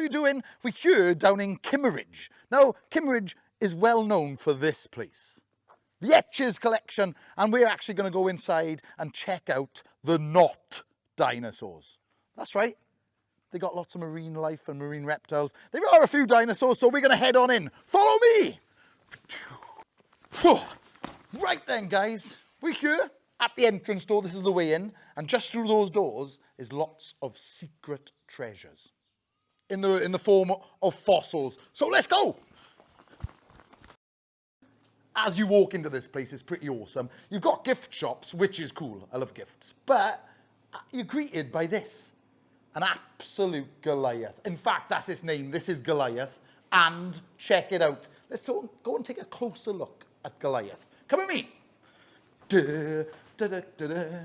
you doing? We're here down in Kimmeridge. Now, Kimmeridge is well known for this place, the Etches Collection, and we're actually going to go inside and check out the not dinosaurs. That's right. They got lots of marine life and marine reptiles. There are a few dinosaurs, so we're going to head on in. Follow me! Right then, guys, we're here at the entrance door. This is the way in, and just through those doors is lots of secret treasures in the form of fossils. So let's go! As you walk into this place, it's pretty awesome. You've got gift shops, which is cool. I love gifts. But you're greeted by this, an absolute Goliath. In fact, that's its name. This is Goliath. And check it out. Let's go and take a closer look at Goliath. Come with me. Da, da, da, da, da.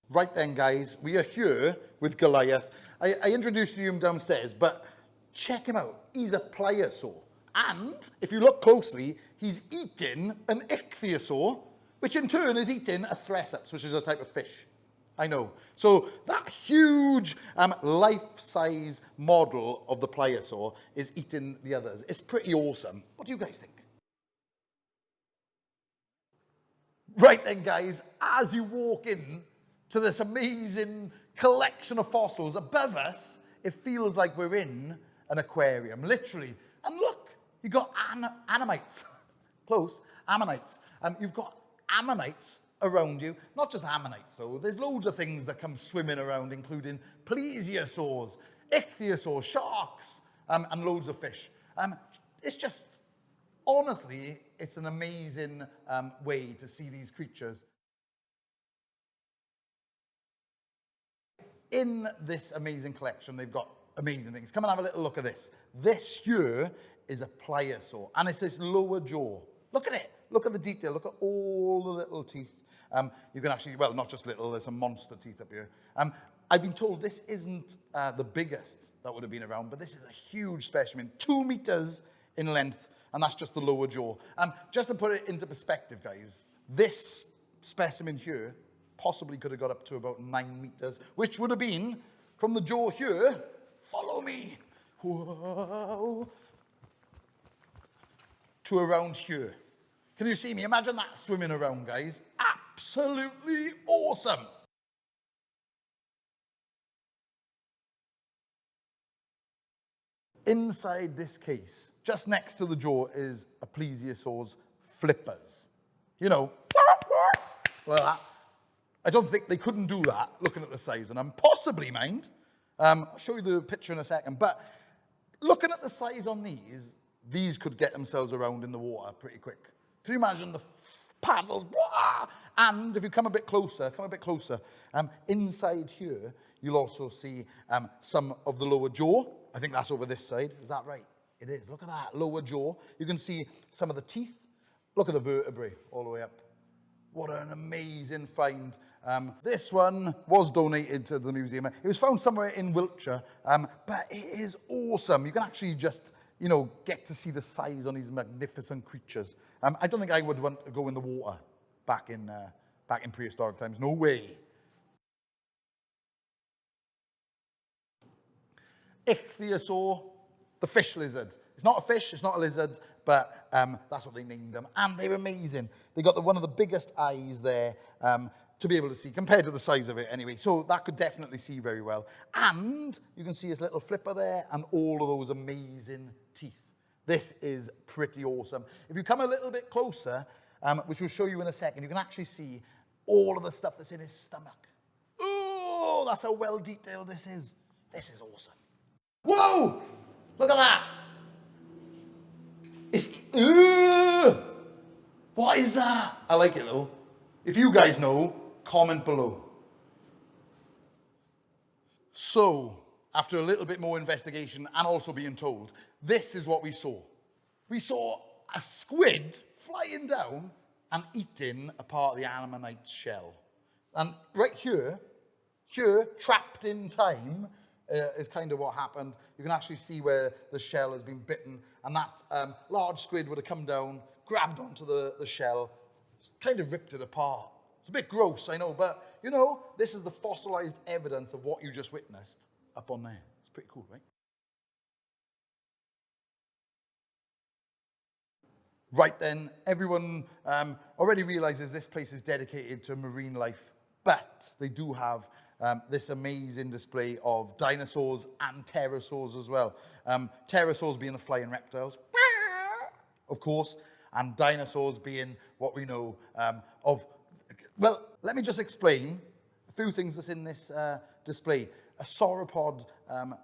Right then, guys, we are here with Goliath. I introduced you him downstairs, but check him out. He's a pliosaur. And if you look closely, he's eating an ichthyosaur, which in turn is eating a thresaps, which is a type of fish. I know. So that huge life-size model of the pliosaur is eating the others. It's pretty awesome. What do you guys think? Right then, guys, as you walk in to this amazing collection of fossils above us, it feels like we're in an aquarium, literally. And look, you've got ammonites. Close, ammonites. You've got ammonites around you. Not just ammonites, though. There's loads of things that come swimming around, including plesiosaurs, ichthyosaurs, sharks, and loads of fish. It's just, honestly, it's an amazing way to see these creatures. In this amazing collection, they've got amazing things. Come and have a little look at this. This here is a pliosaur, and it's this lower jaw. Look at it. Look at the detail. Look at all the little teeth. You can actually, well, not just little, there's some monster teeth up here. I've been told this isn't the biggest that would have been around, but this is a huge specimen, 2 meters in length, and that's just the lower jaw. Just to put it into perspective, guys, this specimen here possibly could have got up to about 9 meters, which would have been from the jaw here, follow me, whoa, to around here. Can you see me? Imagine that swimming around, guys. Absolutely awesome. Inside this case, just next to the jaw, is a plesiosaur's flippers. You know, like that. I don't think they couldn't do that, looking at the size of them. Possibly, mind. I'll show you the picture in a second. But looking at the size on these could get themselves around in the water pretty quick. Can you imagine the paddles? Blah! And if you come a bit closer, inside here, you'll also see some of the lower jaw. I think that's over this side. Is that right? It is. Look at that lower jaw. You can see some of the teeth. Look at the vertebrae all the way up. What an amazing find. This one was donated to the museum. It was found somewhere in Wiltshire, but it is awesome. You can actually just, you know, get to see the size on these magnificent creatures. I don't think I would want to go in the water back in prehistoric times. No way. Ichthyosaur, the fish lizard. It's not a fish, it's not a lizard, but that's what they named them. And they're amazing. They got one of the biggest eyes there to be able to see, compared to the size of it anyway. So that could definitely see very well. And you can see his little flipper there and all of those amazing teeth. This is pretty awesome. If you come a little bit closer, which we'll show you in a second, you can actually see all of the stuff that's in his stomach. Oh, that's how well detailed this is. This is awesome. Whoa! Look at that. What is that? I like it though. If you guys know, comment below. So, after a little bit more investigation and also being told, this is what we saw. We saw a squid flying down and eating a part of the ammonite's shell. And right here, trapped in time, is kind of what happened. You can actually see where the shell has been bitten, and that large squid would have come down, grabbed onto the shell, kind of ripped it apart. It's a bit gross, I know, but you know, this is the fossilized evidence of what you just witnessed up on there. It's pretty cool, right? Right then, everyone already realizes this place is dedicated to marine life, but they do have this amazing display of dinosaurs and pterosaurs as well. Pterosaurs being the flying reptiles, of course, and dinosaurs being what we know of. Well, let me just explain a few things that's in this display. A sauropod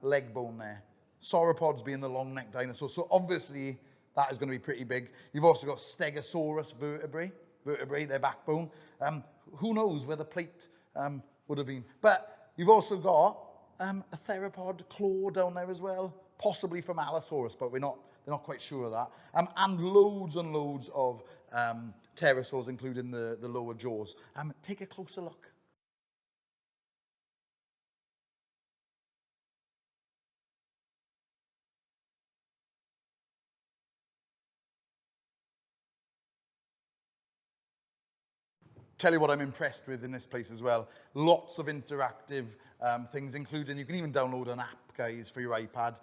leg bone there. Sauropods being the long-necked dinosaurs. So obviously, that is going to be pretty big. You've also got Stegosaurus vertebrae, their backbone. Who knows where the plate would have been. But you've also got a theropod claw down there as well, possibly from Allosaurus, but they're not quite sure of that. And loads of pterosaurs, including the lower jaws. Take a closer look. Tell you what I'm impressed with in this place as well. Lots of interactive things, including you can even download an app, guys, for your iPad.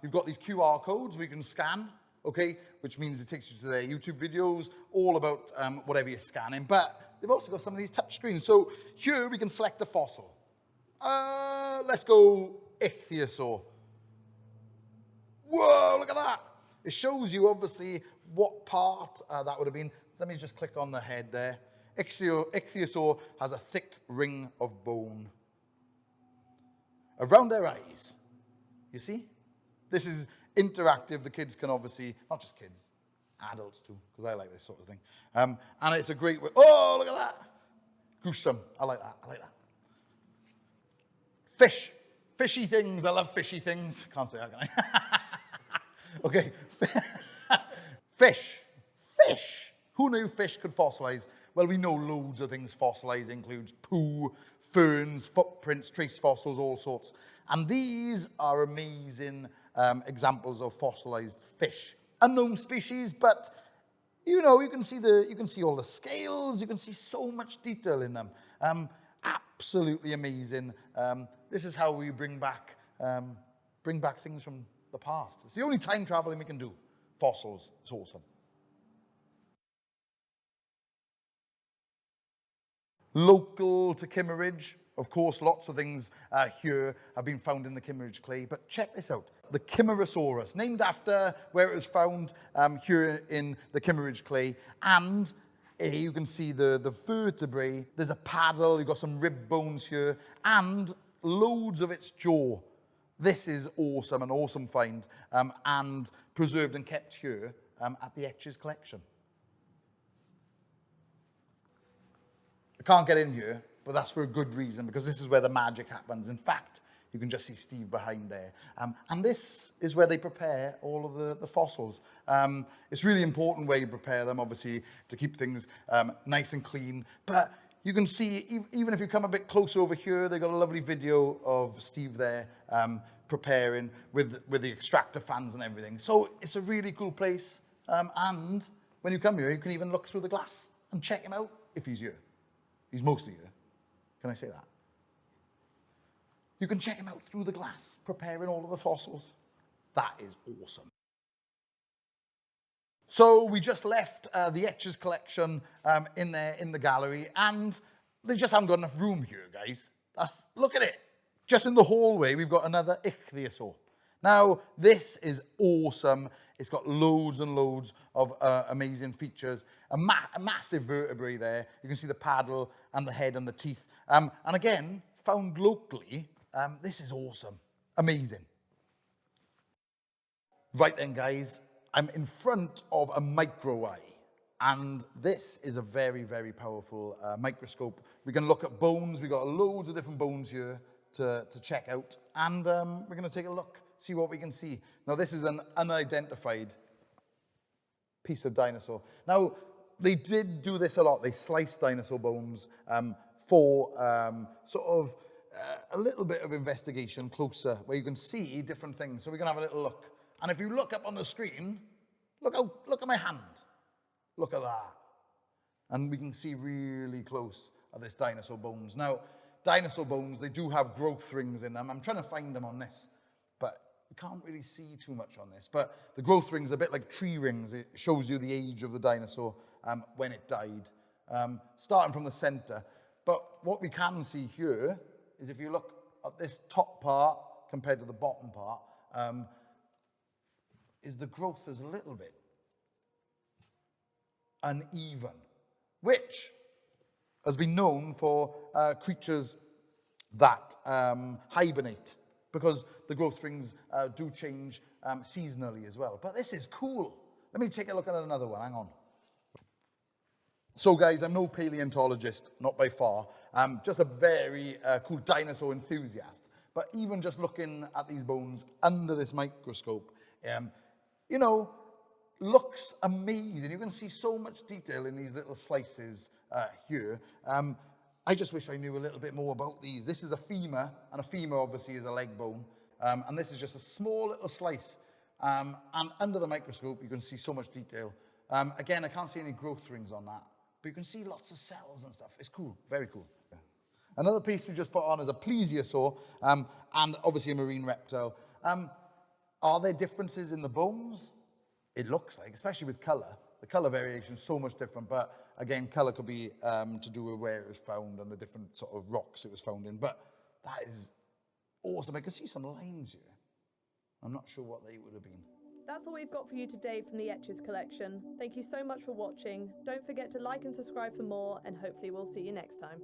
You've got these QR codes we can scan, okay, which means it takes you to their YouTube videos, all about whatever you're scanning. But they've also got some of these touch screens. So here we can select a fossil. Let's go ichthyosaur. Whoa, look at that. It shows you, obviously, what part that would have been. So let me just click on the head there. Ichthyosaur has a thick ring of bone around their eyes. You see? This is interactive. The kids can obviously, not just kids, adults too, because I like this sort of thing. And it's a great way. Oh, look at that. Gruesome. I like that. I like that. Fish. Fishy things. I love fishy things. Can't say that, can I? Okay. Fish. Fish. Who knew fish could fossilize? Well, we know loads of things fossilize, includes poo, ferns, footprints, trace fossils, all sorts. And these are amazing examples of fossilized fish. Unknown species, but you know, you can see all the scales, you can see so much detail in them. Absolutely amazing. This is how we bring back things from the past. It's the only time traveling we can do. Fossils. It's awesome. Local to Kimmeridge, of course, lots of things here have been found in the Kimmeridge clay, but check this out. The Kimmerosaurus, named after where it was found here in the Kimmeridge clay, and you can see the vertebrae. There's a paddle, you've got some rib bones here, and loads of its jaw. This is awesome, an awesome find, and preserved and kept here at the Etches Collection. I can't get in here, but that's for a good reason, because this is where the magic happens. In fact, you can just see Steve behind there. And this is where they prepare all of the fossils. It's really important where you prepare them, obviously, to keep things nice and clean. But you can see, even if you come a bit closer over here, they've got a lovely video of Steve there preparing with the extractor fans and everything. So it's a really cool place. And when you come here, you can even look through the glass and check him out if he's here. He's mostly here. Can I say that? You can check him out through the glass, preparing all of the fossils. That is awesome. So we just left the Etches Collection in there in the gallery, and they just haven't got enough room here, guys. Look at it. Just in the hallway, we've got another ichthyosaur. Now, this is awesome. It's got loads and loads of amazing features. A massive vertebrae there. You can see the paddle and the head and the teeth. And again, found locally. This is awesome. Amazing. Right then, guys, I'm in front of a micro eye. And this is a very, very powerful microscope. We can look at bones. We've got loads of different bones here to check out. And we're going to take a look. See what we can see. Now, this is an unidentified piece of dinosaur. Now, they did do this a lot. They sliced dinosaur bones for sort of a little bit of investigation closer, where you can see different things. So we're going to have a little look. And if you look up on the screen, look at my hand. Look at that. And we can see really close at this dinosaur bones. Now, dinosaur bones, they do have growth rings in them. I'm trying to find them on this, but you can't really see too much on this. But the growth rings are a bit like tree rings. It shows you the age of the dinosaur when it died, starting from the center. But what we can see here is if you look at this top part compared to the bottom part, is the growth is a little bit uneven, which has been known for creatures that hibernate, because the growth rings do change seasonally as well. But this is cool. Let me take a look at another one, hang on. So guys, I'm no paleontologist, not by far. Just a very cool dinosaur enthusiast. But even just looking at these bones under this microscope, you know, looks amazing. You can see so much detail in these little slices here. I just wish I knew a little bit more about these. This is a femur, and a femur obviously is a leg bone. And this is just a small little slice. And under the microscope, you can see so much detail. Again, I can't see any growth rings on that, but you can see lots of cells and stuff. It's cool, very cool. Another piece we just put on is a plesiosaur, and obviously a marine reptile. Are there differences in the bones? It looks like, especially with color. The color variation is so much different, but again, color could be to do with where it was found and the different sort of rocks it was found in. But that is awesome. I can see some lines here. I'm not sure what they would have been. That's all we've got for you today from the Etches collection. Thank you so much for watching. Don't forget to like and subscribe for more, and hopefully we'll see you next time.